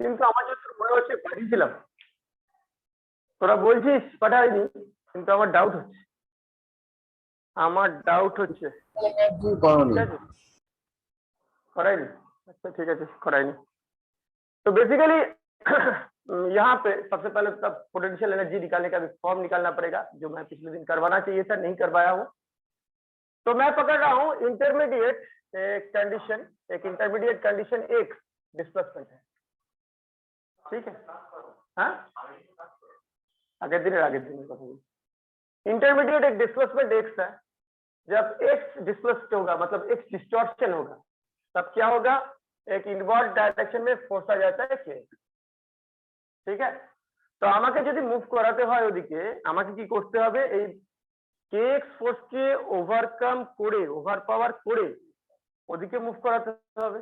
কিন্তু আমার যতদূর মনে হচ্ছে পাঠিয়েছিলাম, তোরা বলছিস পাঠাইনি, কিন্তু আমার ডাউট হচ্ছে, ঠিক আছে कराइनी। अच्छा ठीक है, कराइनी। तो बेसिकली यहाँ पे सबसे पहले तो पोटेंशियल एनर्जी निकालने का फॉर्म निकालना पड़ेगा, जो मैं पिछले दिन करवाना चाहिए था, नहीं करवाया हूँ। तो मैं पकड़ रहा हूँ इंटरमीडिएट कंडीशन, एक इंटरमीडिएट कंडीशन एक डिस्प्लेसमेंट है, ठीक है। हाँ आगे दिन इंटरमीडिएट एक डिस्प्लेसमेंट एक्स है। जब एक्स डिस्प्लेस्ड होगा मतलब एक्स डिस्टॉर्शन होगा, तब क्या होगा, एक इनवर्ट डायरेक्शन में फोर्स आ जाता है के, ठीक है। तो আমাকে যদি মুভ করাতে হয় ওদিকে, আমাকে কি করতে হবে, এই কেএক্স ফোর্স কে ওভারকাম করে, ওভারপাওয়ার করে ওদিকে মুভ করাতে হবে।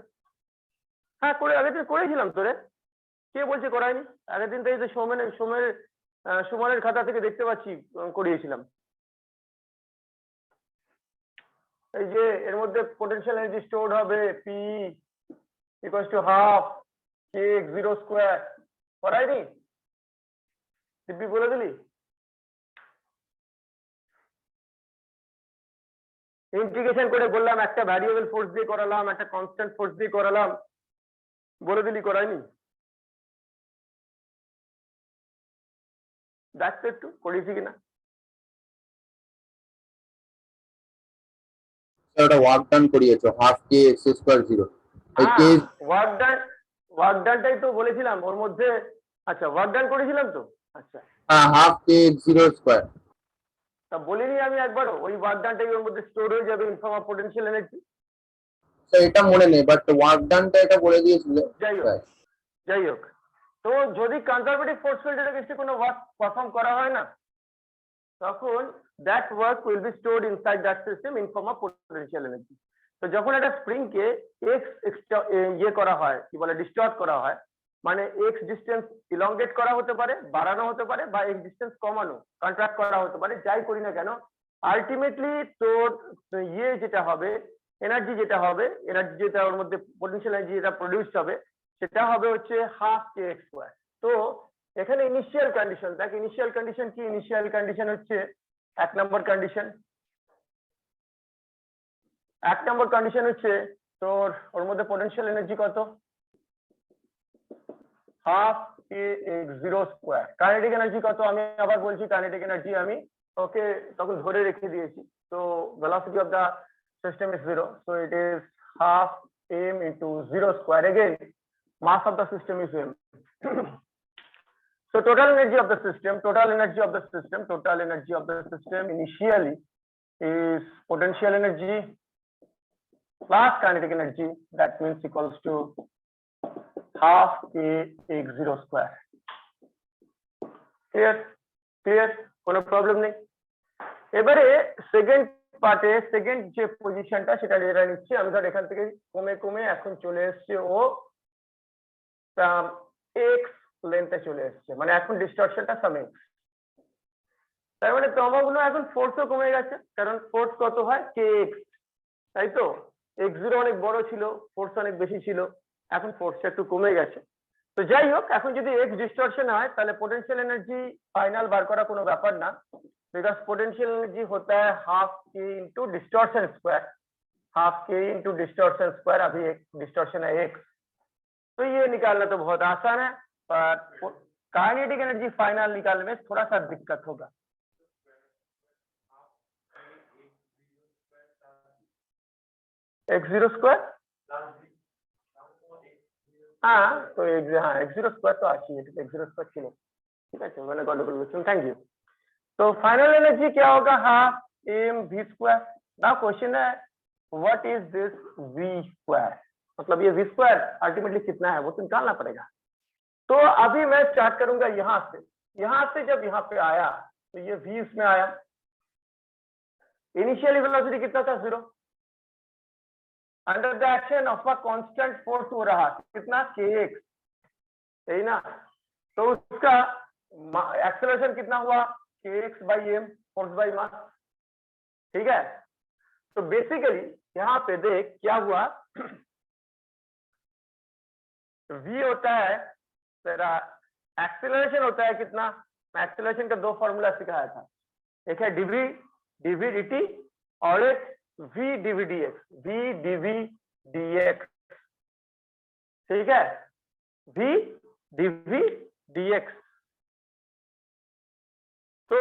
হ্যাঁ করে আগের দিন করেছিলাম তোরে, কে বলছে করায়নি? আগের দিন তো এই যে সুমনের খাতা থেকে দেখতে পাচ্ছি করিয়েছিলাম। এই যে এর মধ্যে পোটেনশিয়াল এনার্জি স্টোরড হবে P equals to half K X zero square, করায়নি? দিব্যি বলে দিলি? ইন্টিগ্রেশন করে বললাম একটা ভ্যারিয়েবল ফোর্স দিয়ে করালাম, একটা কনস্ট্যান্ট ফোর্স দিয়ে করালাম, বলে দিলি করায়নি? দেখ তো একটু করিয়েছি কিনা। ওটা work done করিয়েছো half K x square 0 এই কে ওয়ার্ক ডানটাই তো বলেছিলাম ওর মধ্যে। আচ্ছা ওয়ার্ক ডান করেছিলাম তো, আচ্ছা হ্যাঁ হাফ কে এক্স 0 স্কয়ার। তা বলিনি আমি একবারও ওই ওয়ার্ক ডানটাই ওর মধ্যে স্টোর হয়ে যাবে in form of potential energy. তো এটা মনে নেই, বাট ওয়ার্ক ডানটা এটা বলে দিয়েছিল। যাই হোক, তো যদি কনজারভেটিভ ফোর্স ফিল্ডের এগেইনস্টে কোনো ওয়ার্ক পারফর্ম করা হয় না, তখন that work will be stored inside that system in form of potential energy. তো যখন একটা স্প্রিং কে এক্স ইয়ে করা হয়, কি বলে ডিস্টর্ট করা হয়, মানে এক্স ডিস্টেন্স ইলংগেট করা হতে পারে, বাড়ানো হতে পারে, বা এক্স ডিস্টেন্স কমানো কন্ট্রাক্ট করা হতে পারে, যাই করি না কেন আলটিমেটলি তোর ইয়ে যেটা হবে, এনার্জি যেটা হবে, এনার্জি যেটা ওর মধ্যে পোটেনশিয়াল এনার্জি যেটা প্রডিউসড হবে, সেটা হবে হচ্ছে হাফ কে এক্স স্কয়ার। তো এখানে ইনিশিয়াল কন্ডিশন দেখ, ইনিশিয়াল কন্ডিশন কি? ইনিশিয়াল কন্ডিশন হচ্ছে এক নম্বর কন্ডিশন, এক নম্বর কন্ডিশন হচ্ছে তোর ওর মধ্যে পোটেনশিয়াল এনার্জি কত, half K X zero square. Kinetic energy কত আমি আবার বলছি, কাইনেটিক এনার্জি আমি ওকে তখন ধরে রেখে দিয়েছি। তো velocity of the system is 0, so it is half m into 0 square, again mass of the system is m. So total energy of the system initially is potential energy plus kinetic energy, that means equals to half k x 0 square. Clear কোনো problem নেই। এবারে second পার্টে second যে পজিশনটা সেটা যেটা নিচ্ছি আমি, ধর এখান থেকে কমে কমে এখন চলে এসছে ও এক্স লেন্থে চলে এসছে, মানে এখন ডিস্টরশনটা সাম এক্স। তার মানে তমাগুলো এখন ফোর্সও কমে গেছে, কারণ ফোর্স কত হয় কে এক্স, তাই তো? এক্স জিরো অনেক বড় ছিল, ফোর্স অনেক বেশি ছিল, এখন ফোর্সটা একটু কমে গেছে। তো যাই হোক, এখন যদি এক্স ডিস্টরশন হয় তাহলে পোটেনশিয়াল এনার্জি ফাইনাল বার করা কোনো ব্যাপার না, बिकॉज पोटेंशियल एनर्जी होता है हाफ के इंटू डिस्टॉर्शन स्क्वायर, हाफ के इंटू डिस्टॉर्शन स्क्वायर, अभी एक डिस्टॉर्शन है एक्स, तो ये निकालना तो बहुत आसान है, पर काइनेटिक एनर्जी फाइनल निकालने में थोड़ा सा दिक्कत होगा। एक्स जीरो स्क्वायर, हाँ तो एक्स जीरो स्क्वायर तो आती है, एक्स जीरो स्क्वायर चलो ठीक है, मैंने गॉडबल, थैंक यू। तो फाइनल एनर्जी क्या होगा, half M V square. Now question है what is this V square, मतलब ये वी स्क्वायर अल्टीमेटली कितना है वो तो निकालना पड़ेगा। तो अभी मैं स्टार्ट करूंगा यहां से जब यहाँ पे आया तो ये वी इसमें आया, इनिशियल वेलोसिटी कितना था 0, under the action of a constant force हो रहा कितना kx, सही ना? तो उसका एक्सेलरेशन कितना हुआ kx by m, force by मास, ठीक है। तो बेसिकली यहाँ पे देख क्या हुआ, v होता है तेरा एक्सेलरेशन होता है कितना, एक्सेलरेशन का दो फॉर्मूला सिखाया था, एक है डीवी dt और एक v dv dx, v dv dx, ठीक है, v dv dx। तो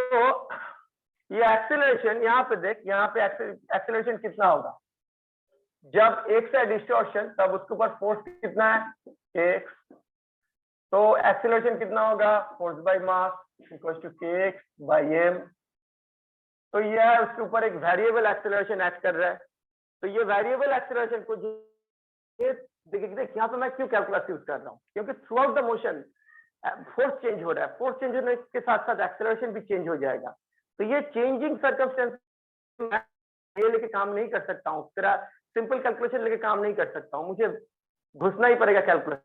ये एक्सेलरेशन यहाँ पे देख, यहाँ पे एक्सेलरेशन कितना होगा, जब x है डिस्टॉर्शन तब उसके ऊपर फोर्स कितना है x, तो एक्सेलरेशन कितना होगा, force by mass equal to kx by m। तो ये है उसके ऊपर एक वेरिएबल एक्सेलरेशन एक्ट कर रहा है, तो ये वेरिएबल एक्सेलरेशन को देख यहाँ पे मैं क्यों कैलकुलस यूज कर रहा हूँ, क्योंकि through out the motion force change हो रहा है, फोर्स चेंज होने के साथ साथ एक्सेलरेशन भी चेंज हो जाएगा। तो ये चेंजिंग सर्कमस्टेंस ये लेके काम नहीं कर सकता हूँ, तेरा सिंपल कैलकुलेशन लेके काम नहीं कर सकता हूँ, मुझे घुसना ही पड़ेगा कैलकुलेशन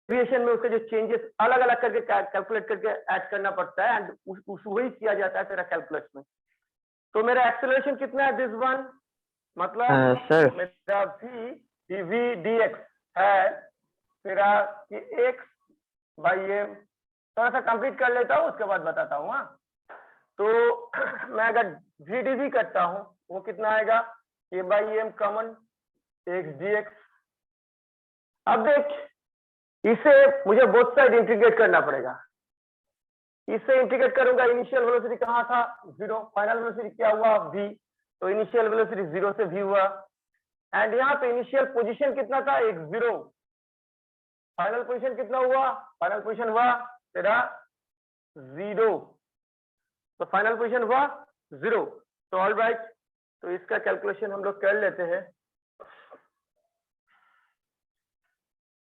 में, उसके जो चेंजेस अलग अलग करके कैलकुलेट करके ऐड करना पड़ता है एंड वही किया जाता है तेरा कैलकुलस में। तो मेरा एक्सेलरेशन कितना है, दिस वन, मतलब सर मेरा v dv dx है तेरा कि x बाई m। थोड़ा सा कंप्लीट कर लेता हूँ उसके बाद बताता हूँ। हाँ, तो मैं अगर v dv करता हूँ वो कितना आएगा, a by m common x dx। अब देख इसे मुझे बोथ साइड इंटीग्रेट करना पड़ेगा, इससे इंटीग्रेट करूंगा, इनिशियल वेलोसिटी कहाँ था 0, फाइनल वेलोसिटी क्या हुआ v, तो इनिशियल वेलोसिटी 0 से v हुआ, एंड यहाँ पे इनिशियल पोजीशन कितना था x0, फाइनल पोजीशन कितना हुआ, फाइनल पोजीशन हुआ तेरा 0, तो फाइनल पोजीशन हुआ 0। तो ऑल राइट, तो इसका कैलकुलेशन हम लोग कर लेते हैं।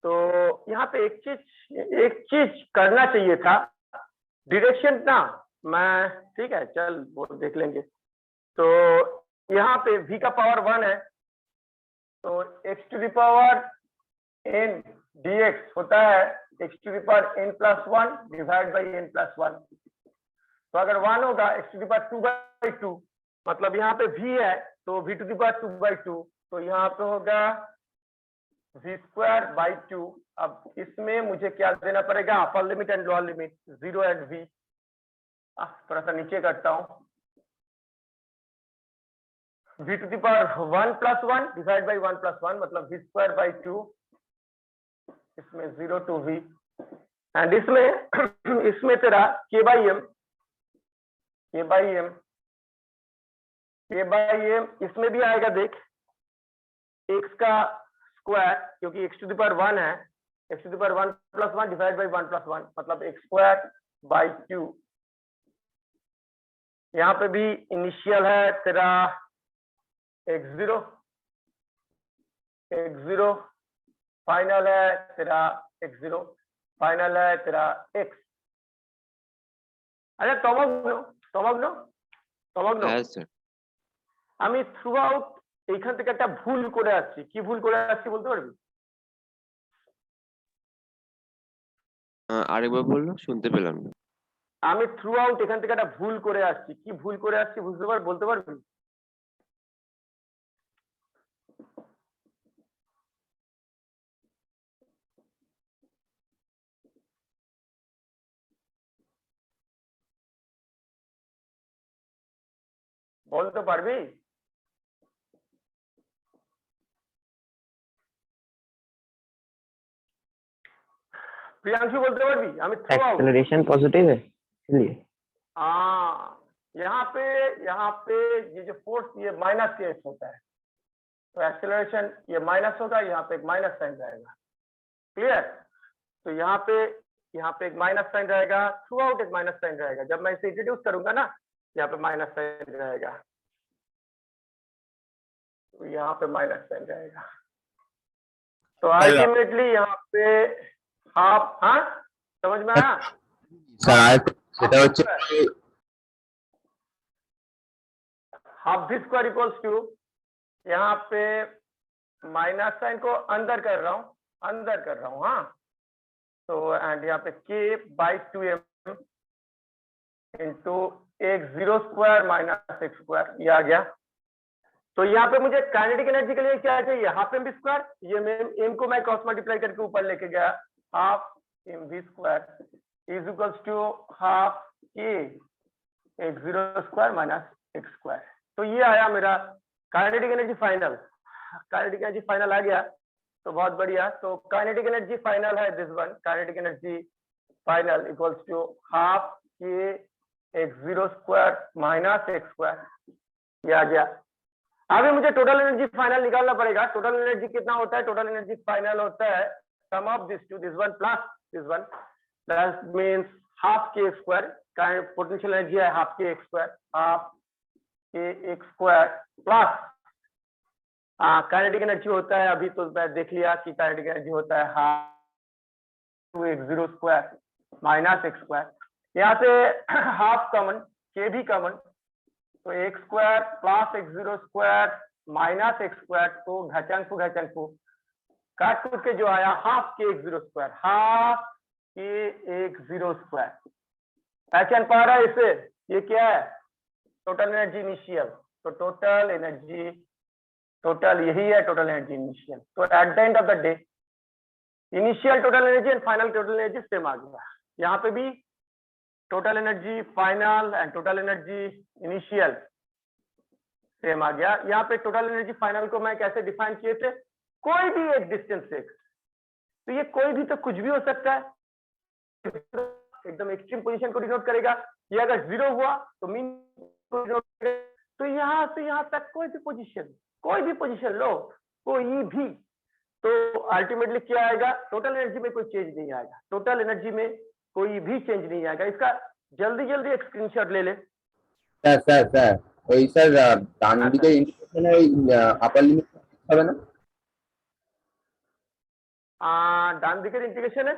तो यहाँ पे एक चीज करना चाहिए था, डायरेक्शन ना मैं, ठीक है चल वो देख लेंगे। तो यहाँ पे v का पावर 1 है, तो x to the power n dx होता है x to the power n plus 1 divide by n plus 1। तो अगर 1 होगा x to the power 2 by 2, मतलब यहाँ पे v है तो v to the power 2 by 2, तो यहाँ पे होगा v स्क्वायर बाई 2। अब इसमें मुझे क्या देना पड़ेगा, upper limit and lower limit 0 and v। थोड़ा सा नीचे करता हूँ, v to the power 1 plus 1 divide by 1 plus 1, मतलब v स्क्वायर बाई 2, इसमें 0 टू v, एंड इसमें तेरा k बाई m इसमें भी आएगा, देख x का स्क्वायर, क्योंकि x टू द पावर 1 है, x to the power 1 plus 1 divide by 1 plus 1, मतलब x स्क्वायर बाई 2। यहाँ पे भी इनिशियल है तेरा x0, फाइनल है तेरा x0, फाइनल है तेरा x। আচ্ছা তমগ্ন আমি থ্রু আউট এইখান থেকে একটা ভুল করে আসছি, কি ভুল করে আসছি বলতে পারবি? আরেকবার বললো, শুনতে পেলাম না। আমি থ্রু আউট এখান থেকে একটা ভুল করে আসছি, কি ভুল করে আসছি বলতে পারবি? বলতে পারবি? प्रियांशु बोलते पारबी? আমি थ्रू आउट एक्सेलरेशन पॉजिटिव है इसलिए। हाँ, यहाँ पे ये जो फोर्स ये माइनस के एस होता है, तो एक्सेलरेशन ये माइनस होगा, यहाँ पे एक माइनस साइन रहेगा, क्लियर? तो यहाँ पे एक माइनस साइन रहेगा, थ्रू आउट एक माइनस साइन रहेगा, जब मैं इसे इंट्रोड्यूस करूंगा ना यहाँ पे माइनस साइन रहेगा, तो यहाँ पे माइनस साइन रहेगा। तो अल्टीमेटली यहाँ पे हाफ, हाँ समझ में आया? সেটা হচ্ছে half v square equals to, यहाँ पे माइनस साइन को अंदर कर रहा हूँ, हाँ, तो एंड यहाँ पे k by 2m into x0 square minus x square, ये आ गया। तो यहाँ पे मुझे काइनेटिक एनर्जी के लिए क्या चाहिए, हाफ m स्क्वायर, ये m को मैं क्रॉस मल्टीप्लाई करके ऊपर लेके गया, half mv square is equals to half के x0 square minus x square. तो ये आया मेरा kinetic energy final. Kinetic energy final आ गया तो बहुत बढ़िया। तो काइनेटिक एनर्जी फाइनल है this one, kinetic energy final equals to half के x0 square minus x square, ये आ गया। अभी मुझे टोटल एनर्जी फाइनल निकालना पड़ेगा। टोटल एनर्जी कितना होता है? टोटल एनर्जी फाइनल होता है sum of this two, this one plus this one, that means half K square. Potential energy है half K square, half K square plus kinetic energy होता है, अभी तो मैं देख लिया कि काइनेटिक एनर्जी होता है half to x0 square minus x square. यहाँ से हाफ कॉमन, के भी कॉमन, तो x square plus x0 square minus x square, तो घचंकु काट कूट के जो आया हाफ के x0 स्क्वायर, हाफ के x0 स्क्वायर। पहचान पा रहा है इसे? ये क्या है? Total energy initial. तो टोटल एनर्जी, टोटल यही है टोटल एनर्जी इनिशियल। तो at the end of the day initial total energy and final total energy same आ गया। यहाँ पे भी total energy final and total energy initial same आ गया। यहाँ पे टोटल एनर्जी फाइनल को मैं कैसे डिफाइन किए थे? कोई भी एक डिस्टेंस से, तो ये कोई भी तो कुछ भी हो सकता है, एकदम एक्सट्रीम पोजीशन को डिनोट करेगा। ये अगर 0 हुआ तो मीन को डिनोट करेगा। तो यहाँ से यहाँ तक कोई भी पोजीशन लो, कोई भी, तो अल्टीमेटली क्या आएगा? टोटल एनर्जी में कोई चेंज नहीं आएगा, टोटल एनर्जी में कोई भी चेंज नहीं आएगा। इसका जल्दी एक स्क्रीनशॉट ले ले। सर वही सर डान दिकेর ইন্টিগ্রেশন আপার লিমিট হবে না? ডান দিকের ইন্টিগ্রেশনে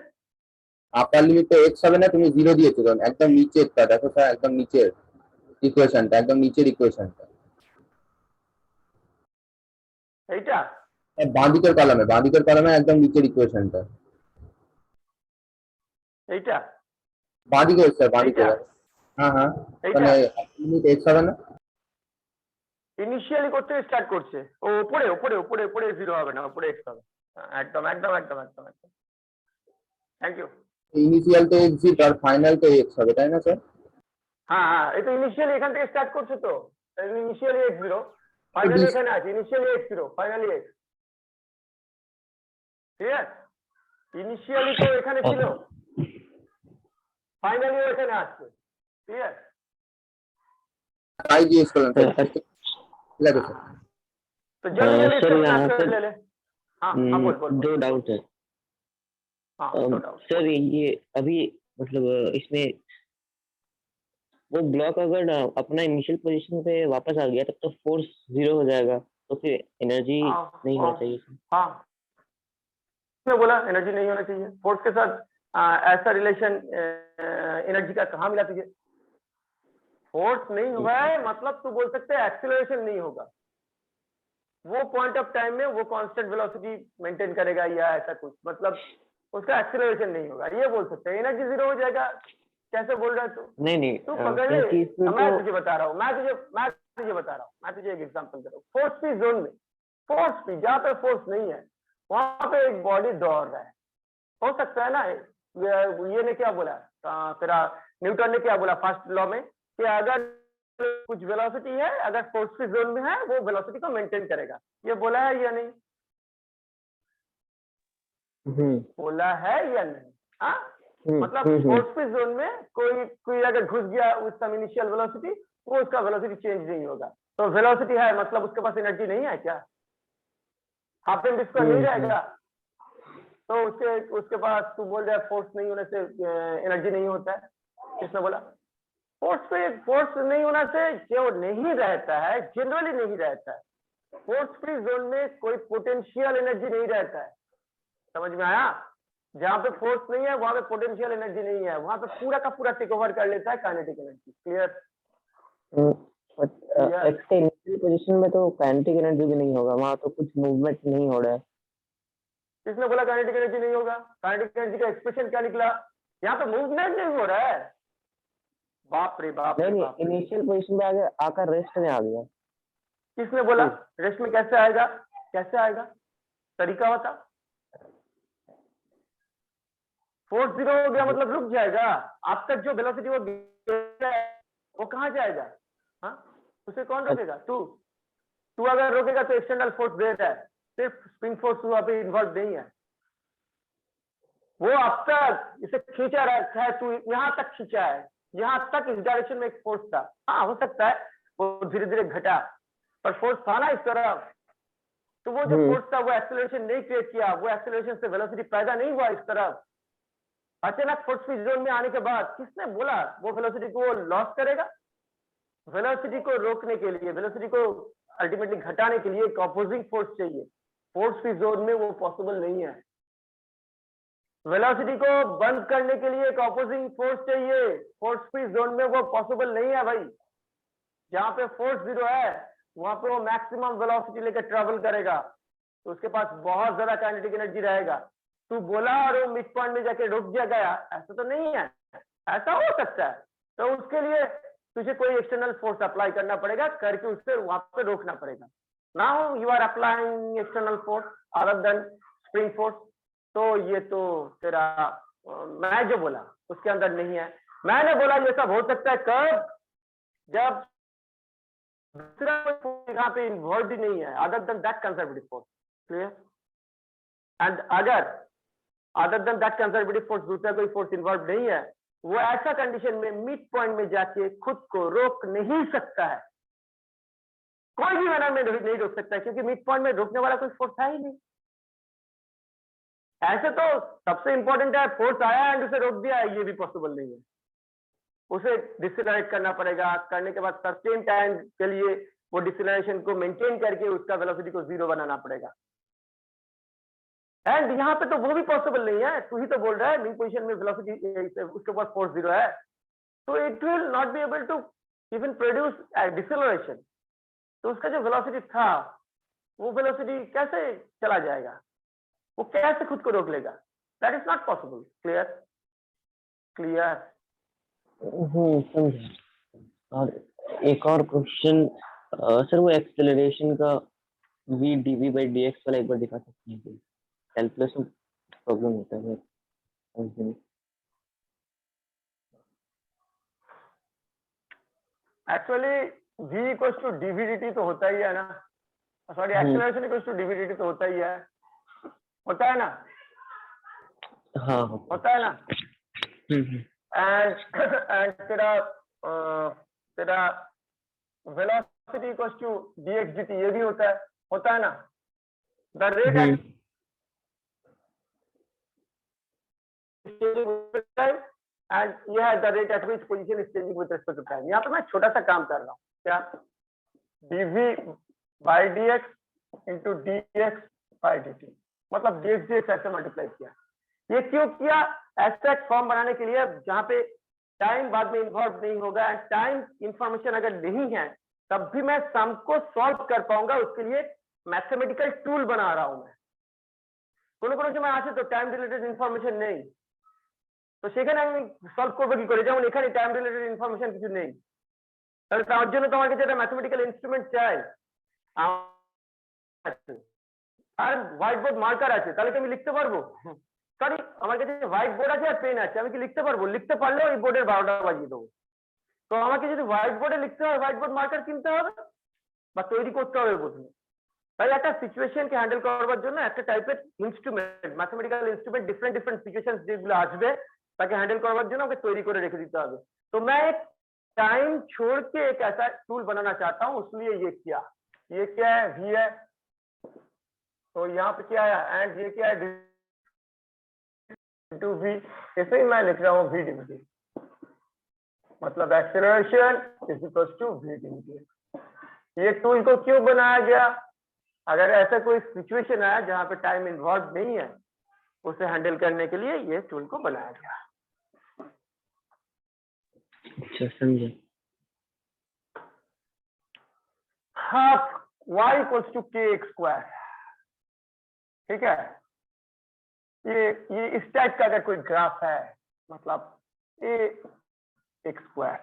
আপার লিমিট তো x হবে না, তুমি 0 দিয়েছো কারণ একদম নিচেরটা দেখো স্যার, একদম নিচের ইকুয়েশনটা, একদম নিচের ইকুয়েশনটা এইটা বাঁ দিকের কলামে একদম নিচের ইকুয়েশনটা, এইটা বাঁ দিকে স্যার, বাঁ দিকে। এইটা হ্যাঁ এইটা মানে লিমিট x হবে না? ইনিশিয়ালি করতে স্টার্ট করছে ও উপরে উপরে উপরে উপরে 0 হবে না, উপরে x হবে। একদম থ্যাংক ইউ। ইনিশিয়াল তো x আর ফাইনাল তো x হবে, তাই না স্যার? হ্যাঁ এই তো ইনিশিয়ালি এখান থেকে স্টার্ট করছে, তো ইনিশিয়ালি x0, ফাইনালি এখানে আছে ইনিশিয়ালি x0 ফাইনালি x। ঠিক আছে, ইনিশিয়ালি তো এখানে ছিল, ফাইনালি এখানে আসছে। ঠিক আছে, তাই জিজ্ঞেস করলাম স্যার। ঠিক আছে স্যার। तो जल्दी सर यहाँ जल्दी पर ले ले। हाँ बोल। दो डाउट है सर। ये अभी मतलब इसमें वो ब्लॉक अगर अपना इनिशियल पोजीशन पे वापस आ गया तब तो फोर्स 0 हो जाएगा, तो फिर एनर्जी नहीं होना चाहिए। हाँ मैं बोला एनर्जी नहीं होना चाहिए, फोर्स के साथ ऐसा रिलेशन एनर्जी का कहाँ मिला तुझे? फोर्स नहीं हुआ है मतलब तू बोल सकते हैं एक्सीलरेशन नहीं होगा, वो पॉइंट ऑफ टाइम में वो कांस्टेंट वेलोसिटी मेंटेन करेगा या ऐसा कुछ, मतलब उसका एक्सीलरेशन नहीं होगा, ये बोल सकते हैं। एनर्जी 0 हो जाएगा कैसे बोल रहा है तू? नहीं तू पकड़ ले। मैं तुझे बता रहा हूँ, मैं तुझे एक एग्जांपल दे रहा हूँ। फोर्स फ्री जोन में, फोर्स फ्री जहाँ पे फोर्स नहीं है वहां पे एक बॉडी दौड़ रहा है, हो सकता है ना? ये ने क्या बोला तेरा न्यूटन ने क्या बोला फर्स्ट लॉ में कि अगर कुछ वेलोसिटी है, अगर फोर्स फ्री जोन में है वो वेलोसिटी को मेंटेन करेगा, ये बोला है या नहीं? बोला है या नहीं? हाँ मतलब फोर्स फ्री जोन में कोई अगर घुस गया उस सम इनिशियल वेलोसिटी, वो उसका वेलोसिटी चेंज नहीं होगा। तो वेलोसिटी है मतलब उसके पास एनर्जी नहीं है क्या? हाफ एम स्क्वायर नहीं रहेगा, तो उसके पास तू बोल रहा है फोर्स नहीं होने से एनर्जी नहीं होता है। किसने बोला? फोर्स नहीं होने से जो नहीं रहता है, जनरली नहीं रहता है। फोर्स फ्री जोन में कोई पोटेंशियल एनर्जी नहीं रहता है, समझ में आया? जहां पे फोर्स नहीं है वहां पे पोटेंशियल एनर्जी नहीं है, वहां पे पूरा का पूरा टेक ओवर कर लेता है kinetic energy. Clear? Initial position में तो काइनेटिक एनर्जी भी नहीं होगा, वहां तो कुछ मूवमेंट नहीं हो रहा है। किसने बोला काइनेटिक एनर्जी नहीं होगा? काइनेटिक एनर्जी का एक्सप्रेशन क्या निकला? यहाँ पे मूवमेंट नहीं हो रहा है। बाप रे बाप। नहीं इनिशियल पोजीशन पे आगे आकर रेस्ट में आ गया। किसने बोला? रेस्ट में कैसे आएगा? तरीका बता। फोर्स जीरो हो गया मतलब रुक जाएगा। अब तक जो वेलोसिटी वो कहाँ जाएगा? हाँ, उसे कौन रोकेगा? तू अगर रोकेगा तो एक्सटर्नल फोर्स देर है, सिर्फ स्प्रिंग फोर्स वहां पे इन्वॉल्व नहीं है। वो अब तक इसे खींचा रखा है, तू यहाँ तक खींचा है, यहाँ तक इस डायरेक्शन में एक फोर्स था। हाँ हो सकता है वो धीरे धीरे घटा, पर फोर्स था ना इस तरफ। तो वो जो फोर्स था वो एक्सेलरेशन नहीं क्रिएट किया, वो एक्सेलरेशन से वेलोसिटी पैदा नहीं हुआ इस तरफ। अचानक फोर्स फ्री जोन में आने के बाद किसने बोला वो वेलोसिटी को लॉस करेगा? वेलोसिटी को रोकने के लिए, वेलोसिटी को अल्टीमेटली घटाने के लिए एक ऑपोजिंग फोर्स चाहिए। फोर्स फ्री जोन में वो पॉसिबल नहीं है। वेलोसिटी को बंद करने के लिए एक ऑपोजिंग फोर्स चाहिए, फोर्स फ्री जोन में वो पॉसिबल नहीं है भाई। जहां पे फोर्स जीरो है वहां पे वो मैक्सिमम वेलोसिटी लेकर ट्रेवल करेगा, तो उसके पास बहुत ज्यादा काइनेटिक एनर्जी रहेगा। तू बोला और वो मिड पॉइंट में जाके रुक गया, ऐसा तो नहीं है। ऐसा हो सकता है, तो उसके लिए तुझे कोई एक्सटर्नल फोर्स अप्लाई करना पड़ेगा, करके उससे वहां पे रोकना पड़ेगा। Now you are applying external force other than spring force. तो ये तो तेरा मैं जो बोला उसके अंदर नहीं है। मैंने बोला ये सब हो सकता है कब? जब दूसरा कोई यहाँ पे इन्वॉल्व ही नहीं है other than that conservative force. Clear? And अगर other than that conservative force दूसरा कोई फोर्स इन्वॉल्व नहीं है, वो ऐसा कंडीशन में मिड पॉइंट में जाके खुद को रोक नहीं सकता है। कोई भी मैनर में नहीं रोक सकता है, क्योंकि मिड पॉइंट में रोकने वाला कोई फोर्स है ही नहीं। ऐसे तो सबसे इंपॉर्टेंट है फोर्स आया एंड उसे रोक दिया, ये भी पॉसिबल नहीं है। उसे डिसेलरेट करना पड़ेगा, करने के बाद सस्टेन टाइम के लिए वो डिसेलरेशन को मेंटेन करके उसका वेलोसिटी को जीरो बनाना पड़ेगा। एंड यहाँ पे तो वो भी पॉसिबल नहीं है। तू ही तो बोल रहा है मिड पोजीशन में वेलोसिटी उसके पास फोर्स जीरो है, तो it will not be able to even produce deceleration. तो उसका जो वेलोसिटी था वो वेलोसिटी कैसे चला जाएगा? वो कैसे खुद को रोक लेगा? That is not possible. Clear? Clear? समझा। और एक और क्वेश्चन सर, वो एक्सेलरेशन का v dv by dx वाला एक बार दिखा सकते हैं? कैलकुलस में प्रॉब्लम होता है sir. Actually v equals to dv dt तो होता ही है ना। Sorry, acceleration equals to dv dt तो होता ही है, होता है ना? हाँ होता है ना? एंड तेरा velocity equals to dx dt ये भी होता है ना? द रेट एंड ये है the rate at which position is changing with respect to time. यहाँ पे मैं छोटा सा काम कर रहा हूँ, क्या? dv by dx into dx by dt, मतलब dx dx ऐसे मल्टीप्लाई किया। ये क्यों किया? ऐसा फॉर्म बनाने के लिए जहाँ पे टाइम बाद में इन्वॉल्व नहीं होगा, एंड टाइम इंफॉर्मेशन अगर नहीं है तब भी मैं सम को सॉल्व कर पाऊंगा। उसके लिए मैथमेटिकल टूल बना रहा हूं मैं। কোনো সময় আসে তো টাইম রিলেটেড ইনফরমেশন নেই, তো সেখানে আমি সলভ করবো কি করে? যেমন এখানে টাইম রিলেটেড ইনফরমেশন কিছু নেই, তাহলে তার জন্য তোমার কাছে একটা ম্যাথমেটিক্যাল ইনস্ট্রুমেন্ট চাই। আর হোয়াইট বোর্ড মার্কার আছে, তাহলে কি আমি লিখতে পারবো? সরি, আমার কাছে হোয়াইট বোর্ড আছে আর পেন আছে, আমি কি লিখতে পারবো? লিখতে পারলেও এই বোর্ডের 12টা বাজিয়ে দেবো। তো আমাকে যদি হোয়াইট বোর্ডে লিখতে হয়, হোয়াইট বোর্ড মার্কার কিনতে হবে বা তৈরি করতে হবে প্রথমে। তাই একটা সিচুয়েশনকে হ্যান্ডেল করার জন্য একটা টাইপের ইনস্ট্রুমেন্ট, ম্যাথমেটিক্যাল ইনস্ট্রুমেंट ডিফারেন্ট সিচুয়েশনস যেগুলো আসবে তাকে হ্যান্ডেল করার জন্য আমাকে তৈরি করে রেখে দিতে হবে। तो मैं एक टाइम छोड़ के एक ऐसा टूल बनाना चाहता हूं, इसलिए ये किया। ये क्या है? v है, तो यहाँ पे क्या है? एंड ये क्या है? To v। ऐसे ही मैं लिख रहा हूँ v dt, मतलब acceleration is equal to v dt। ये टूल को क्यों बनाया गया? अगर ऐसा कोई सिचुएशन है जहां पे टाइम इन्वॉल्व नहीं है, उसे हैंडल करने के लिए ये टूल को बनाया गया। अच्छा, समझे। Half y equals to kx square, ठीक है? ये इस टाइप का अगर कोई ग्राफ है, मतलब ये x स्क्वायर,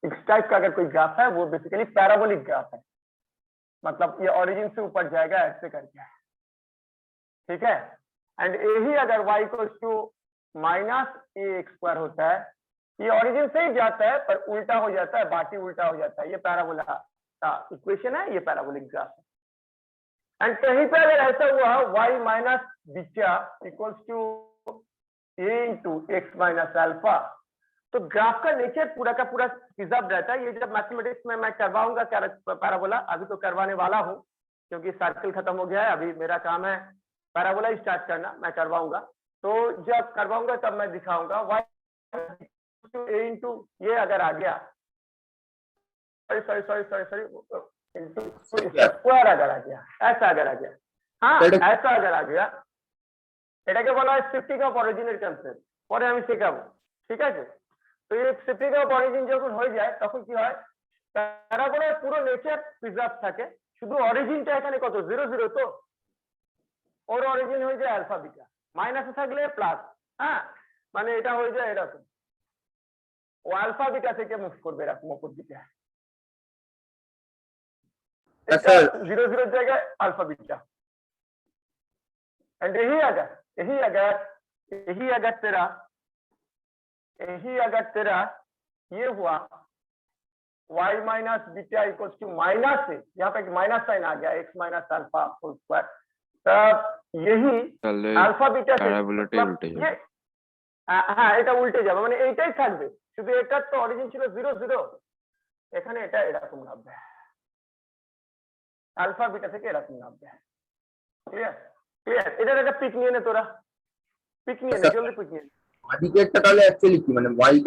इस टाइप का अगर कोई ग्राफ है, वो बेसिकली पैराबोलिक ग्राफ है। मतलब ये ओरिजिन से ऊपर जाएगा ऐसे करके, ठीक है? एंड यही अगर y equals to minus A X square होता है। ये ओरिजिन से ही जाता है पर उल्टा हो जाता है, बाकी उल्टा हो जाता है। ये पैराबोला का इक्वेशन है, ये पैराबोलिक ग्राफ है। एंड कहीं पे अगर ऐसा हुआ y minus beta equals to a into x minus alpha, तो ग्राफ का नेचर पूरा का पूरा प्रिजर्व रहता है। ये जब मैथमेटिक्स में मैं करवाऊंगा पैराबोला, अभी तो करवाने वाला हूँ क्योंकि सर्कल खत्म हो गया है, अभी मेरा काम है पैराबोला स्टार्ट करना, मैं करवाऊंगा। तो जब करवाऊंगा तब मैं दिखाऊंगा y ए इंटू ये अगर आ गया, सॉरी इंटू स्क्वायर अगर आ गया, ऐसा अगर आ गया, हाँ ऐसा अगर आ गया, এটাকে বলা হয় শিফটিং অফ অরিজিনের কনসেপ্ট, পরে আমি শেখাবো, ঠিক আছে। তো এই শিফটিং অফ অরিজিন যখন হয়ে যায় তখন কি হয়, প্যারাবোলার পুরো নেচার প্রিজার্ভ থাকে, শুধু অরিজিনটা এখানে কত 0 0, তো ওর অরিজিন হয়ে যায় আলফা বিটা, মাইনাসে থাকলে প্লাস, হ্যাঁ মানে এটা হয়ে যায় এরকম, ও আলফা বিটা থেকে মুভ করবে এরকম উপর দিকে, এটা 0 0 জায়গায় আলফা বিটা। एंड यही अगर तेरा ये हुआ y minus beta equals to minus है, यहाँ पे माइनस साइन आ गया, x minus alpha whole square, तब यही अल्फा बीटा से ये হ্যাঁ এটা উল্টে যাবে, মানে এইটাই থাকবে, শুধু এটার তো অরিজিন ছিল 0 0, এখানে এটা এরকম নামবে, আলফা বিটা থেকে এরকম নামবে। ক্লিয়ার ক্লিয়ার, এটার একটা পিক নিয়ে নে তোরা, পিক নিয়ে নে, জলদি পিক নিয়ে নে। আদিকেরটা তাহলে অ্যাকচুয়ালি কি, মানে y =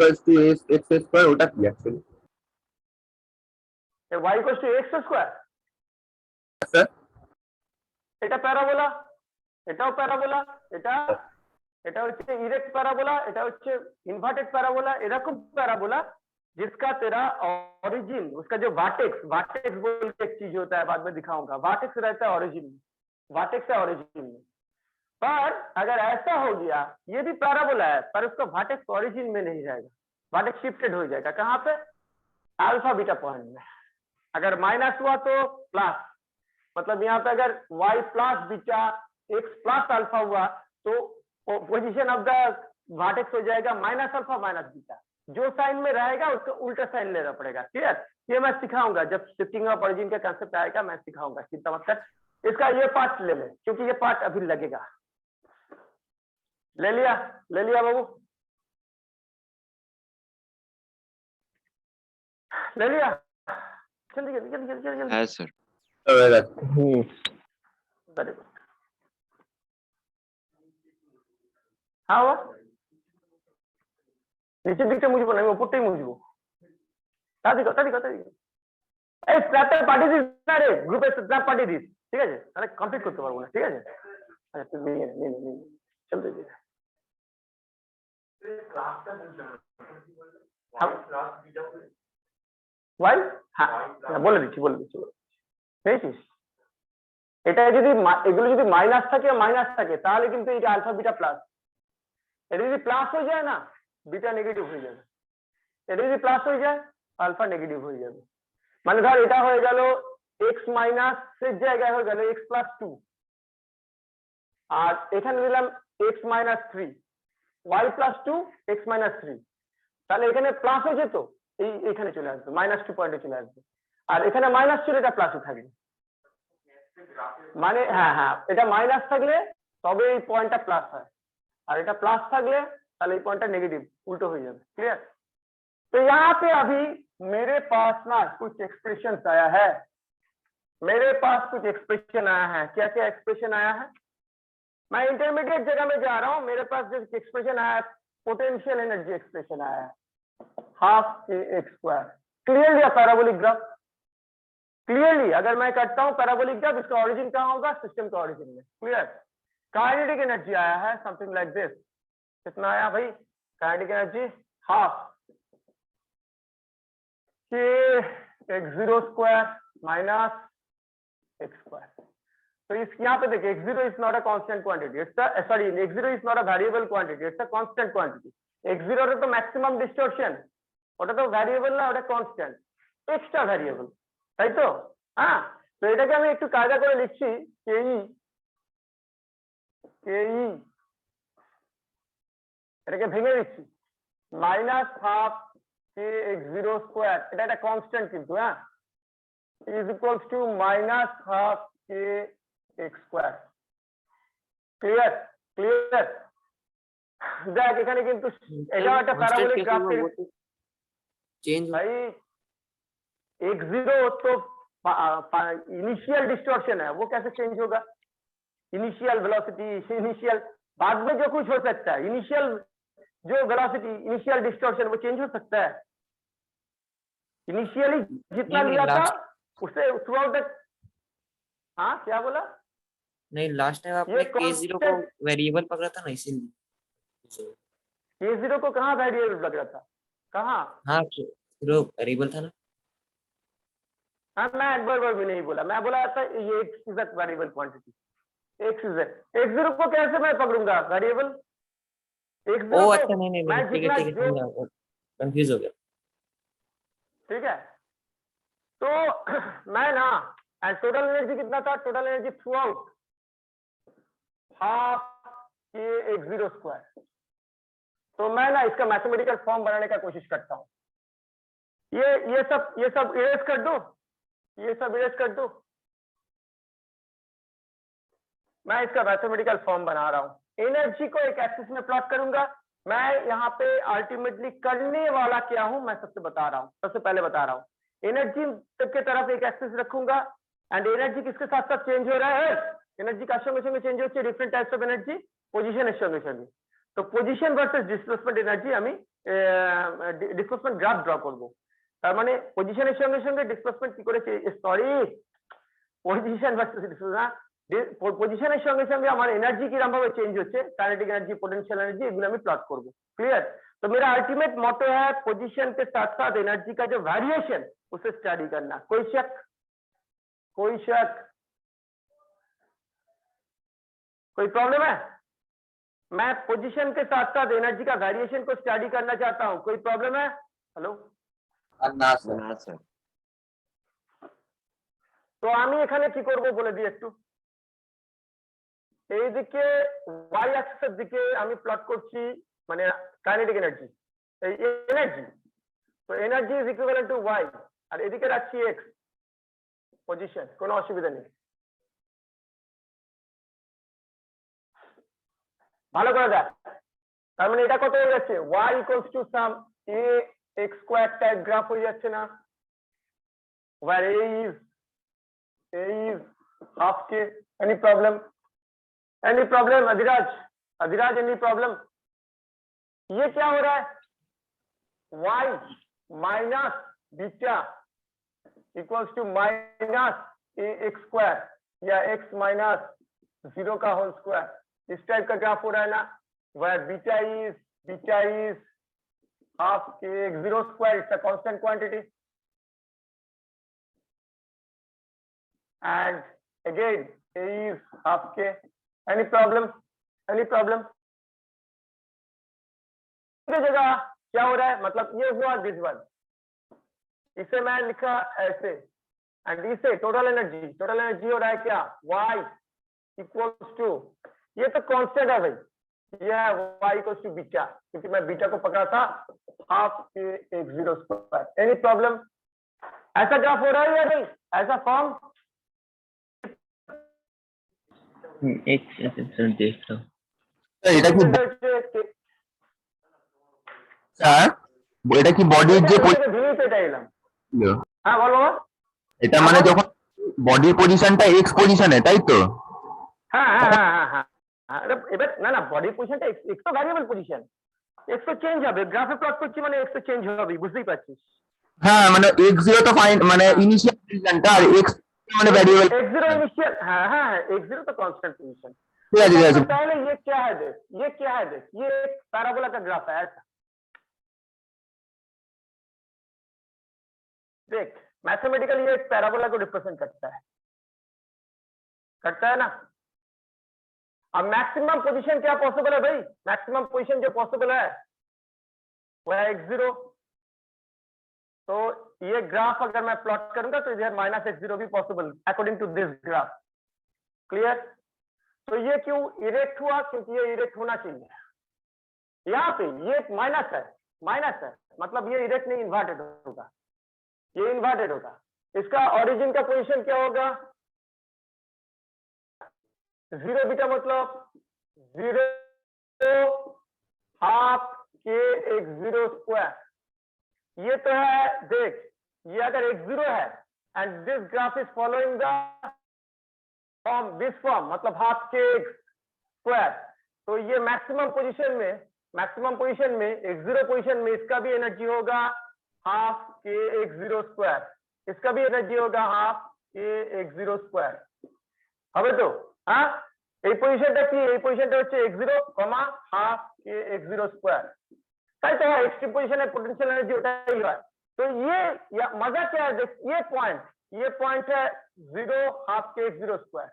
x স্কয়ার, ওটা কি অ্যাকচুয়ালি? এই y = x স্কয়ার, স্যার এটা প্যারাবোলা, এটাও প্যারাবোলা, এটা হচ্ছে ইরেক্ট প্যারাবোলা, এটা হচ্ছে इन्वर्टेड पैराबोला, এরকम पैराबोला जिसका तेरा ओरिजिन, उसका जो वर्टेक्स बोल के एक चीज होता है, बाद में दिखाऊंगा, वर्टेक्स रहता है ओरिजिन में, वर्टेक्स है ओरिजिन में। पर अगर ऐसा हो गया, ये भी पैराबोला है पर उसका वर्टेक्स ओरिजिन में नहीं जाएगा, वर्टेक्स शिफ्टेड हो जाएगा, कहाँ पे, अल्फा बीटा पॉइंट में। अगर माइनस हुआ तो प्लस, मतलब यहाँ पे अगर y plus beta x plus alpha हुआ तो पोजीशन ऑफ द वर्टेक्स हो जाएगा माइनस अल्फा माइनस बीटा, जो साइन में रहेगा उसको उल्टा साइन लेना पड़ेगा। क्लियर, ये मैं सिखाऊंगा जब शिफ्टिंग ऑफ ओरिजिन का कांसेप्ट आएगा, मैं सिखाऊंगा, चिंता मत कर। इसका ये पार्ट ले ले, क्योंकि ये पार्ट अभी लगेगा। ले लिया बाबू, ले लिया, जल्दी। है सर। वेरी गुड, हाँ वो নিচের দিকটা মুছবো না, আমি উপরটাই মুছবো। তাড়াতাড়ি এই স্ক্র্যাপটা পাঠিয়ে দিস না রে, গ্রুপে স্ক্র্যাপ পাঠিয়ে দিস, ঠিক আছে, তাহলে কমপ্লিট করতে পারবো না, ঠিক আছে। আচ্ছা তুই নিয়ে নে, চলতে দে। ওয়াই হ্যাঁ বলে দিচ্ছি পেয়েছিস। এটা যদি এগুলো যদি মাইনাস থাকে তাহলে কিন্তু এটা আলফা বিটা প্লাস, এটা যদি প্লাস হয়ে যায় না বিটা নেগেটিভ হয়ে যাবে, এটা যদি প্লাস হয়ে যায় আলফা নেগেটিভ হয়ে যাবে। মানে ধর এটা হয়ে গেল x মাইনাস এর জায়গায় হয়ে গেল x প্লাস 2, আর এখানে দিলাম x minus 3, y plus 2 x minus 3, তাহলে এখানে প্লাস হয়ে যেত, এইখানে চলে আসবে -2 পয়েন্টে চলে আসবে, আর এখানে মাইনাস ছিল এটা প্লাসে থাকবে। মানে হ্যাঁ এটা মাইনাস থাকলে তবে এই পয়েন্টটা প্লাস হয়, और এটা प्लस থাকলে তাহলে এই পয়েন্টটা নেগেটিव उल्टो हो जाएगा। क्लियर, तो यहाँ पे अभी मेरे पास ना कुछ एक्सप्रेशन आया है, क्या क्या एक्सप्रेशन आया है, मैं इंटरमीडिएट जगह में जा रहा हूँ, मेरे पास जो एक्सप्रेशन आया है पोटेंशियल एनर्जी एक्सप्रेशन आया है ½ क्लियरली पैराबोलिक ग्राफ, क्लियरली अगर मैं करता हूँ पैराबोलिक ग्राफ, इसका ओरिजिन कहाँ होगा, सिस्टम का ओरिजिन में। क्लियर, काइनेटिक एनर्जी आया है समथिंग लाइक दिस, कितना आया भाई, kinetic energy ½ k x0 square minus x square. तो इस यहाँ पे देखिए x0 is not a constant quantity, it's sorry x0 is not a variable quantity, it's a constant quantity. x0 रे तो मैक्सिमाम डिस्टॉर्शन, ওটা তো ভ্যারিয়েবল না, ওটা কনস্ট্যান্ট, এক্সট্রা ভ্যারিয়েবল, তাই তো। হ্যাঁ, তো এটাকে আমি একটু কায়দা করে লিখছি ke এটাকে ভেঙে দিচ্ছি, minus half K X zero square, এটা একটা কনস্ট্যান্ট কিন্তু, হ্যাঁ, is equals to minus half K x square. Clear clear. দেখ এখানে কিন্তু এটাও একটা প্যারাবোলিক গ্রাফ चेंज भाई, एक्स जीरो तो इनिशियल डिस्टॉर्शन है, वो कैसे चेंज होगा? इनिशियल वेलोसिटी, इनिशियल, बाद में जो कुछ हो सकता है, इनिशियल जो वेलोसिटी, इनिशियल डिस्टॉर्शन वो चेंज हो सकता है। इनिशियली जितना नहीं, लिया था last- उससे थ्रू आउट द, हाँ क्या बोला? नहीं, लास्ट टाइम आपने ये k0 को वेरिएबल पकड़ा था ना, इसीलिए। के जीरो को कहाँ वेरिएबल लग रहा था, कहाँ? हाँ, जीरो वेरिएबल था ना। हाँ, मैं एक बार भी नहीं बोला, मैं बोला था ये x is a variable quantity, x is x zero को कैसे मैं पकड़ूंगा वेरिएबल? एक्स ओ जीरो अच्छा, नहीं नहीं मैं नहीं, ठीक है जितना ठीक है, जो, समझा, कंफ्यूज हो गया। ठीक है, तो मैं ना, टोटल एनर्जी कितना था? Total energy through out half के एक्स जीरो स्क्वायर। तो मैं ना इसका मैथमेटिकल फॉर्म बनाने का कोशिश करता हूँ। ये सब इरेज कर दो, ये सब इरेज कर दो, मैं इसका मैथमेटिकल फॉर्म बना रहा हूँ। एनर्जी को एक एक्सिस में प्लॉट करूंगा। मैं यहाँ पे अल्टीमेटली करने वाला क्या हूं, मैं सबसे बता रहा हूँ, सबसे पहले बता रहा हूँ। एनर्जी के तरफ एक एक्सिस रखूंगा, एंड एनर्जी किसके साथ साथ चेंज हो रहा है? एनर्जी का संगे संगे चेंज होती है, different types of energy, position এর সঙ্গে সঙ্গে। তো পজিশন ভার্সেস ডিসপ্লেসমেন্ট এনার্জি আমি ডিসপ্লেসমেন্ট গ্রাফ ড্র করব। তার মানে পজিশনের সঙ্গে সঙ্গে ডিসপ্লেসমেন্ট কি করে, সরি, পজিশন ভার্সেস ডিসপ্লেসমেন্ট, পজিশনের সঙ্গে সঙ্গে আমার এনার্জি কিরকম ভাবে চেঞ্জ হচ্ছে, কাইনেটিক এনার্জি, पोटेंशियल एनर्जी, এগুলো আমি প্লট করব। क्लियर? तो मेरा अल्टीमेट मोटो है पोजीशन के साथ साथ एनर्जी का जो वेरिएशन उसे स्टडी करना। कोई शक? कोई शक? कोई प्रॉब्लम है? मैं पोजीशन के साथ साथ एनर्जी का वेरिएशन को स्टडी करना चाहता हूं, कोई प्रॉब्लम है? हेलो, আর না স্যার, না স্যার। তো আমি এখানে কি করব বলে দিই একটু। এইদিকে y অ্যাক্সিসের দিকে আমি প্লট করছি মানে কাইনেটিক এনার্জি, এই এনার্জি, তো energy is equivalent to y, আর এদিকে রাখছি x পজিশন, কোনো অসুবিধা নেই। ভালো করে দেখ, তার মানে এটা কত হয়ে যাচ্ছে, y equals to some a x square type graph হয়ে যাচ্ছে না, where a is half k। any problem Adhiraj, any problem? ये क्या हो रहा है, y minus beta equals to minus ax square या x माइनस 0 का होल स्क्वायर, इस टाइप का ग्राफ हो रहा है ना, where beta is half k x 0 square, it's a constant quantity, and again a is half k। any problem जगह क्या हो रहा है, मतलब ये हुआ दिस वन, इसे मैं लिखा ऐसे, एंड इसे टोटल एनर्जी हो रहा है क्या, y इक्वल्स टू, ये तो कांस्टेंट है भाई, ये है y इक्वल्स टू बीटा, क्योंकि मैं बीटा को पकड़ा था हाफ के x 0 स्क्वायर। Any problem? ऐसा ग्राफ हो रहा है या नहीं, ऐसा फॉर्म? एक सेकंड सर, देख रहा हूँ। এটা কি স্যার, এটা কি বডির যে হ্যাঁ বলো। এটা মানে যখন বডির পজিশনটা এক্স পজিশনে, তাই তো? হ্যাঁ, এবার না বডির পজিশনটা এক্স তো ভ্যারিয়েবল পজিশন, এক্স তো চেঞ্জ হবে, গ্রাফে প্লট করছি মানে এক্স তো চেঞ্জ হবে, বুঝতেই পারছিস। হ্যাঁ, মানে x0 তো ফাইন, মানে ইনিশিয়াল পজিশনটা, আর x মানে ভ্যারিয়েবল। x0 इनिशियल, हाँ, x0 तो कांस्टेंट पोजीशन। ঠিক আছে, ঠিক আছে। पहले ये क्या है देख, ये एक पैराबोला का ग्राफ है ऐसा, देख मैथमेटिकली ये एक पैराबोला को रिप्रेजेंट करता है ना। अब मैक्सिमम पोजीशन क्या पॉसिबल है भाई, मैक्सिमम पोजीशन जो पॉसिबल है वो है x0। तो ये ग्राफ अगर मैं प्लॉट करूंगा तो इधर माइनस x0 भी possible according to this graph. Clear? तो ये क्यों इरेक्ट हुआ, क्योंकि ये इरेक्ट होना चाहिए, यहाँ पे ये माइनस है, मतलब ये डायरेक्ट नहीं इन्वर्टेड होगा, ये इन्वर्टेड होगा। इसका ओरिजिन का पोजीशन क्या होगा, 0 बीटा मतलब 0 हाफ के x0 स्क्वायर। ये तो है, देख ये अगर x0 है and this graph is following the form, this form मतलब हाफ के x स्क्वायर, तो ये मैक्सिमम पोजीशन में x0 पोजीशन में इसका भी एनर्जी होगा हाफ के x0 स्क्वायर, इसका भी एनर्जी होगा हाफ के x0 स्क्वायर। হবে তো হ্যাঁ, এই পজিশনটা কি, এই পজিশনটা হচ্ছে x0 কমা হাফ के x0 স্কয়ার, তাই তো एक्सट्रीम पोजीशन में पोटेंशियल एनर्जी ওটাই হয়। तो ये मजा क्या है, देख ये पॉइंट है 0 हाफ के x0 स्क्वायर,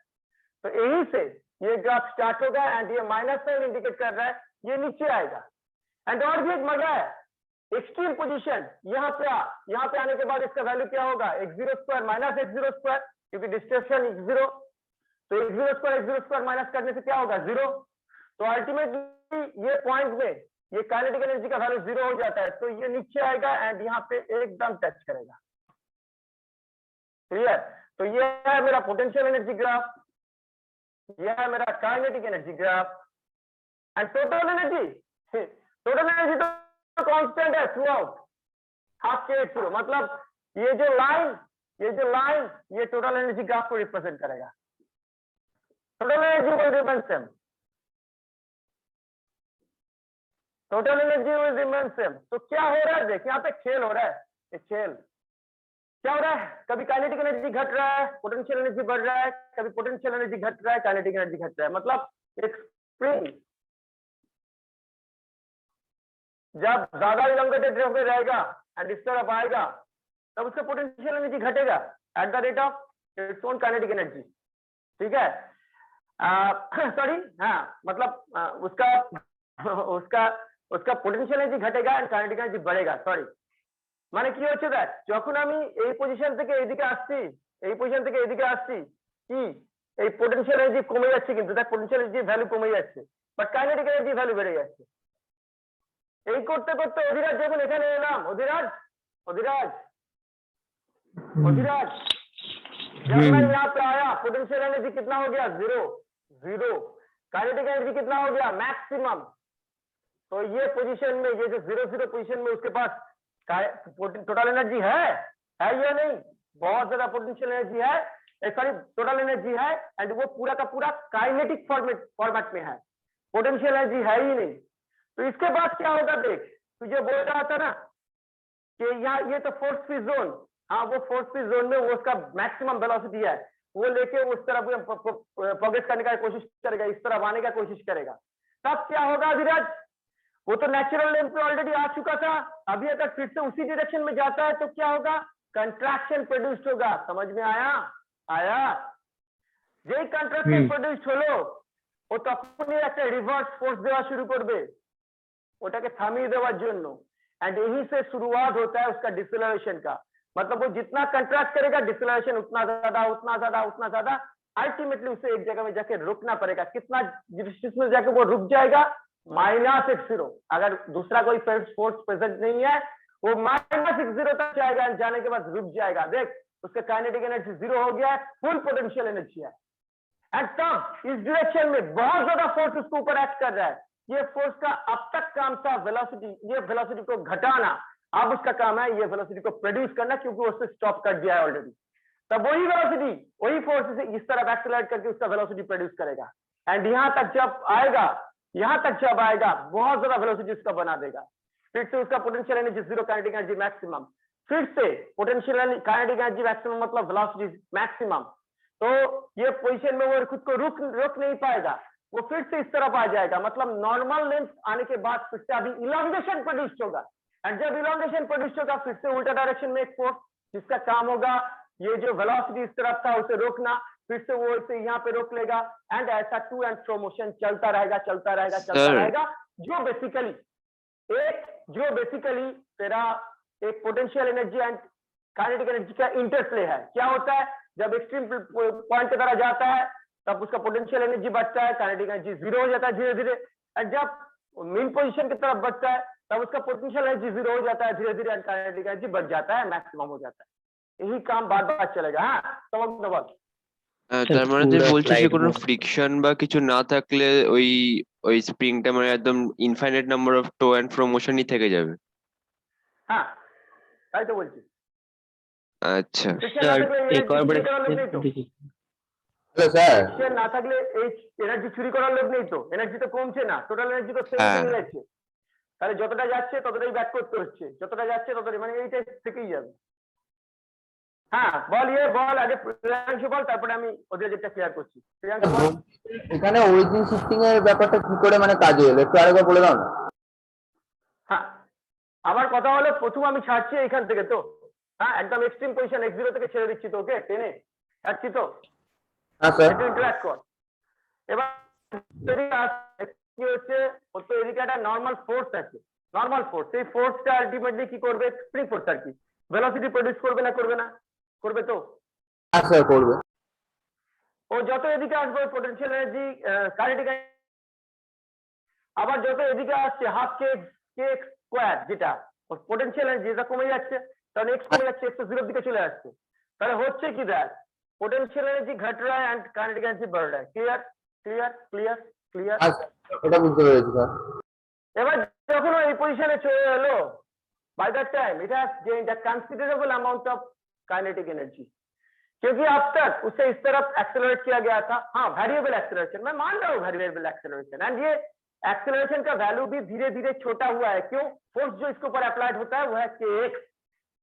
तो यही से ये ग्राफ स्टार्ट होगा एंड ये माइनस साइन इंडिकेट कर रहा है, ये नीचे आएगा। एंड और भी एक मजा है, एक्सट्रीम पोजीशन यहाँ पे आने के बाद इसका वैल्यू क्या होगा, x0 square minus x0 square, क्योंकि डिस्टॉर्शन x0, तो x0 स्क्वायर माइनस करने से क्या होगा 0, तो अल्टीमेटली ये पॉइंट में ये काइनेटिक एनर्जी का वैल्यू 0 हो जाता है, तो ये नीचे आएगा एंड यहाँ पे एकदम टच करेगा। क्लियर, तो ये है मेरा पोटेंशियल एनर्जी ग्राफ, यह है मेरा kinetic energy graph and total energy तो कांस्टेंट है थ्रू आउट हाफ के x0, मतलब ये जो लाइन ये टोटल एनर्जी ग्राफ को रिप्रेजेंट करेगा। Total energy will remain same, total energy will remain same. तो क्या हो रहा है, देख यहाँ पे खेल हो रहा है, ये खेल क्या हो रहा है, कभी काइनेटिक एनर्जी घट रहा है, पोटेंशियल एनर्जी बढ़ रहा है, कभी पोटेंशियल एनर्जी घट रहा है, काइनेटिक एनर्जी घट रहा है। मतलब एक स्प्रिंग जब ज्यादा इलॉन्गेटेड होकर रहेगा एंड इस तरफ आएगा, तब उसका पोटेंशियल एनर्जी घटेगा at the rate of its own kinetic energy. ठीक है, सॉरी हाँ, मतलब उसका पोटेंशियल एनर्जी घटेगा एंड काइनेटिक एनर्जी बढ़ेगा। सॉरी, মানে কি হচ্ছে দেখ, যখন আমি এই পজিশন থেকে এইদিকে আসছি, কি এই পোটেনশিয়াল এনার্জি কমে যাচ্ছে, কিন্তু দেখ পোটেনশিয়াল এনার্জি ভ্যালু কমে যাচ্ছে বাট কাইনেটিক এনার্জি ভ্যালু বেড়ে যাচ্ছে। এই করতে করতে অধিরাজ যখন এখানে এলাম, অধিরাজ जब मैं यहाँ पे आया, पोटेंशियल एनर्जी कितना हो गया 0, काइनेटिक एनर्जी कितना हो गया मैक्सिमम। तो ये पोजीशन में, ये जो 0 पोजीशन में उसके पास टोटल एनर्जी है या नहीं, बहुत ज्यादा पोटेंशियल एनर्जी है, सॉरी टोटल एनर्जी है एंड वो पूरा का पूरा काइनेटिक फॉर्मेट में है, पोटेंशियल एनर्जी है ही नहीं। तो इसके बाद क्या होगा, देख तुझे बोल रहा था ना कि यहाँ ये तो फोर्स फ्री जोन, हाँ वो फोर्स फ्री जोन में वो उसका मैक्सिमम वेलोसिटी है, वो लेके उस तरफ प्रोग्रेस करने का कोशिश करेगा, इस तरफ आने का कोशिश करेगा। तब क्या होगा धीरज, वो तो नेचुरल लेंथ पे ऑलरेडी आ चुका था, अभी अगर फिर से उसी डायरेक्शन में जाता है तो क्या होगा, कंट्रैक्शन प्रोड्यूस्ड होगा। समझ में आया যেই कंट्रैक्शन प्रोड्यूस्ड হলো ও তখনই একটা রিভার্স ফোর্স দেওয়া শুরু করবে ওটাকে থামিয়ে দেওয়ার জন্য, एंड यही से शुरुआत होता है उसका डिसेलरेशन का। मतलब वो जितना कंट्रैक्ट करेगा डिसेलरेशन उतना ज्यादा, अल्टीमेटली उसे एक जगह में जाके रुकना पड़ेगा। कितना डिस्टेंस में जाके वो रुक जाएगा, -x0। अगर दूसरा कोई फोर्स प्रेजेंट नहीं है वो -x0 तक जाएगा, जाने के बाद रुक जाएगा। देख उसका काइनेटिक एनर्जी 0 हो गया है, फुल पोटेंशियल एनर्जी है एंड तब इस डायरेक्शन में बहुत ज्यादा फोर्स उसके ऊपर एक्ट कर रहा है। ये फोर्स का अब तक काम था वेलोसिटी, ये वेलोसिटी को घटाना, अब उसका काम है ये वेलोसिटी को प्रोड्यूस करना, क्योंकि उससे स्टॉप कर दिया है ऑलरेडी। तब वही वेलोसिटी वही फोर्स से इस तरह एक्सेलरेट करके उसका वेलोसिटी प्रोड्यूस करेगा एंड यहाँ तक जब आएगा बहुत ज्यादा वेलोसिटी उसका बना देगा। फिर से उसका potential energy 0, kinetic energy maximum, फिर से पोटेंशियल काइनेटिक एनर्जी मैक्सिमम मतलब वेलोसिटी मैक्सिमम। तो ये पोजीशन में वो खुद को रोक नहीं पाएगा, वो फिर से इस तरफ आ जाएगा। मतलब नॉर्मल लेंथ आने के बाद फिर से अभी इलॉन्गेशन प्रोड्यूस होगा एंड जब इलॉन्गेशन प्रोड्यूस होगा फिर से उल्टा डायरेक्शन में एक फोर्स जिसका काम होगा ये जो वेलोसिटी इस तरफ था उसे रोकना, फिर से वो इसे यहाँ पे रोक लेगा एंड ऐसा टू एंड फ्रो मोशन चलता रहेगा जो बेसिकली तेरा एक potential energy and kinetic energy का इंटरप्ले है। क्या होता है, जब एक्सट्रीम पॉइंट की तरह जाता है तब उसका पोटेंशियल एनर्जी बढ़ता है, काइनेटिक एनर्जी 0 हो जाता है धीरे धीरे, एंड जब मीन पोजीशन की तरफ बढ़ता है तब उसका पोटेंशियल एनर्जी जीरो हो जाता है, धीरे धीरे काइनेटिक एनर्जी बढ़ जाता है, मैक्सिमम हो जाता है। यही काम बार बार चलेगा। हाँ तो তার মানে তুমি পুরো বলছো যে slide কোনো ঘুরে। ফ্রিকশন বা কিছু না থাকলে ওই ওই স্প্রিংটা মানে একদম infinite number of to and fro মোশনই থেকে যাবে। हाँ তাই তো বলছি। আচ্ছা Friction না থাকলে एक और बड़े energy চুরি করার লোক নেই তো। হ্যালো স্যার Friction না থাকলে এই এনার্জি চুরি করার লোক নেই তো, এনার্জি তো কমছে না, টোটাল এনার্জি তো হ্যাঁ। সেম যাচ্ছে। তাহলে যতটা যাচ্ছে ততটাই ব্যাক করতে হচ্ছে, যতটা যাচ্ছে ততটাই, মানে এইটা থেকেই যাবে। হ্যাঁ বল বল আগে প্রিয়াংশু বল, তারপরে আমি ওদের যেটা ক্লিয়ার করছি। প্রিয়াংশু বল। এখানে অরিজিন শিফটিং এর ব্যাপারটা কি করে মানে কাজে এলো একটু আরেকবার বলে দাও না। হ্যাঁ আমার কথা হলো প্রথম আমি ছাড়ছি এখান থেকে তো, হ্যাঁ একদম এক্সট্রিম পজিশন x0 থেকে ছেড়ে দিচ্ছি তো, ওকে টেনে ছাড়ছি তো, হ্যাঁ স্যার একটু ইন্টারঅ্যাক্ট কর। এবার কি হচ্ছে, ওর তো এদিকে একটা নর্মাল ফোর্স আছে, নর্মাল ফোর্স, সেই ফোর্সটা আলটিমেটলি কি করবে, স্প্রিং ফোর্স আর কি, ভেলোসিটি প্রডিউস করবে না করবে না, করবে তো। হ্যাঁ স্যার করবে। ও যত এদিকে আসবে পোটেনশিয়াল এনার্জি কাইনেটিক, আবার যত এদিকে আসছে হাফ কে স্কোয়ার যেটা পোটেনশিয়াল এনার্জি, যেটা কমে যাচ্ছে, কারণ x কমে যাচ্ছে, x তো 0 দিকে চলে আসছে, তাহলে হচ্ছে কি দেখ पोटेंशियल एनर्जी घट रहा है एंड काइनेटिक एनर्जी बढ़ रहा है। Clear clear clear clear. এটা বুঝতে পেরেছি স্যার। এবার যখন এই পজিশনে চলে এলো, by that time it has gained a considerable amount of kinetic energy, क्योंकि अब तक उसे इस तरफ एक्सेलरेट किया गया था। हाँ वेरिएबल एक्सेलरेशन, मैं मान रहा हूँ वेरिएबल एक्सेलरेशन, एंड ये एक्सेलरेशन का वैल्यू भी धीरे धीरे छोटा हुआ है। क्यों? फोर्स जो इसके ऊपर अप्लाइड होता है वो है kx,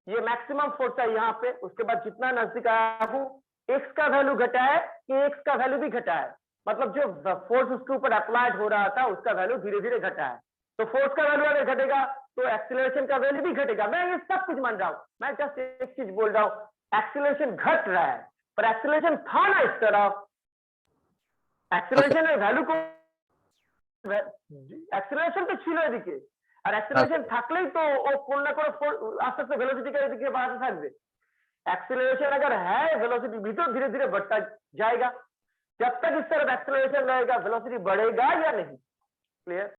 ये मैक्सिमम फोर्स है यहाँ पे। उसके बाद जितना नजदीक आया हूँ x का वैल्यू घटा है, kx का वैल्यू भी घटा है, मतलब जो फोर्स उसके ऊपर अप्लाइड हो रहा था उसका वैल्यू धीरे धीरे घटा है। तो फोर्स का वैल्यू अगर घटेगा तो एक्सीलरेशन का वैल्यू भी घटेगा। मैं ये सब कुछ मान रहा हूँ, मैं जस्ट एक चीज बोल रहा हूँ, एक्सीलरेशन घट रहा है, पर एक्सीलरेशन था ना इस तरफ, एक्सीलरेशन वैल्यू को, एक्सीलरेशन तो ছিল এদিকে, আর অ্যাক্সিলারেশন থাকলেই তো ও কোন না কোন আস্তে আস্তে ভেলোসিটি के দিকে বাড়াতে থাকবে। एक्सीलरेशन अगर है वेलोसिटी भी तो धीरे धीरे बढ़ता जाएगा। जब तक इस तरफ एक्सीलरेशन रहेगा वेलोसिटी बढ़ेगा या नहीं? क्लियर?